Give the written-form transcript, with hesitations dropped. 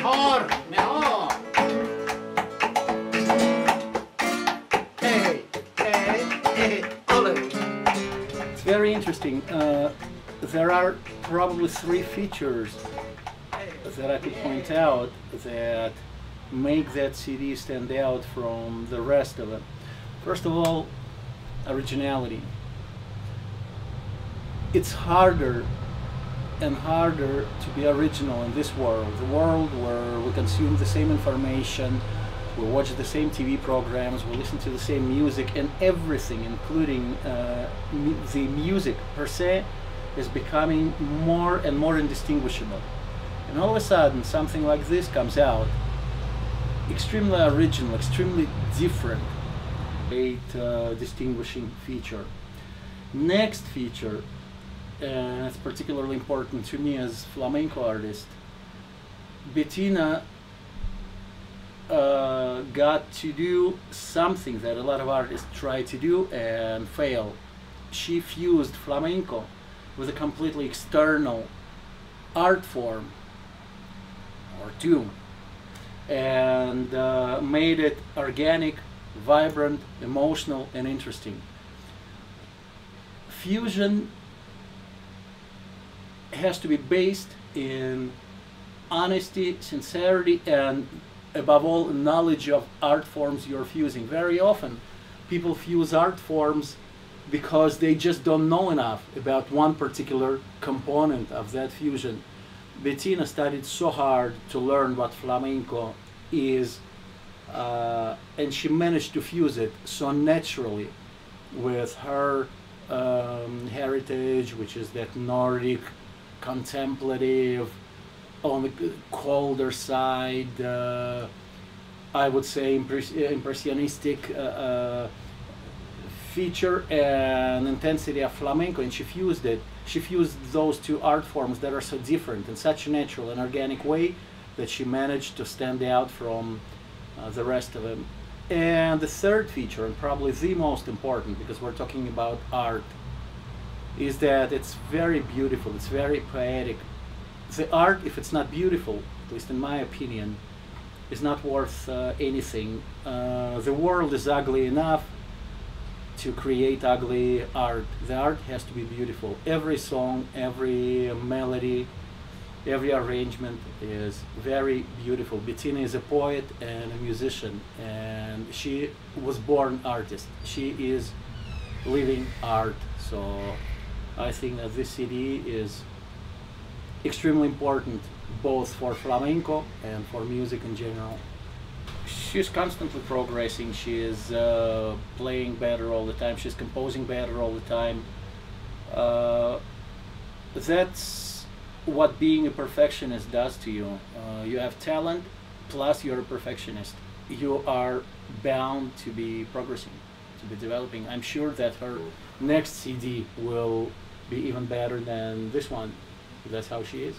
Mejor, mejor. Hey, hey, hey, ole. It's very interesting. There are probably three features that I could point out that make that CD stand out from the rest of it. First of all, originality. It's harder and harder to be original in this world, the world where we consume the same information, we watch the same TV programs, we listen to the same music, and everything, including the music per se, is becoming more and more indistinguishable. And all of a sudden, something like this comes out, extremely original, extremely different. Great distinguishing feature. Next feature, and it's particularly important to me as flamenco artist, Bettina got to do something that a lot of artists try to do and fail. She fused flamenco with a completely external art form or tune and made it organic, vibrant, emotional, and interesting. Fusion has to be based in honesty, sincerity, and above all, knowledge of art forms you're fusing. Very often, people fuse art forms because they just don't know enough about one particular component of that fusion. Bettina studied so hard to learn what flamenco is, and she managed to fuse it so naturally with her heritage, which is that Nordic, contemplative, on the colder side, I would say impressionistic feature and intensity of flamenco, and she fused it. She fused those two art forms that are so different in such a natural and organic way that she managed to stand out from the rest of them. And the third feature, and probably the most important, because we're talking about art, is that it's very beautiful, it's very poetic. The art, if it's not beautiful, at least in my opinion, is not worth anything. The world is ugly enough to create ugly art. The art has to be beautiful. Every song, every melody, every arrangement is very beautiful. Bettina is a poet and a musician, and she was born artist. She is living art. So I think that this CD is extremely important both for flamenco and for music in general. She's constantly progressing. She is playing better all the time. She's composing better all the time. That's what being a perfectionist does to you. You have talent, plus you're a perfectionist. You are bound to be progressing, to be developing. I'm sure that her next CD will be even better than this one. That's how she is.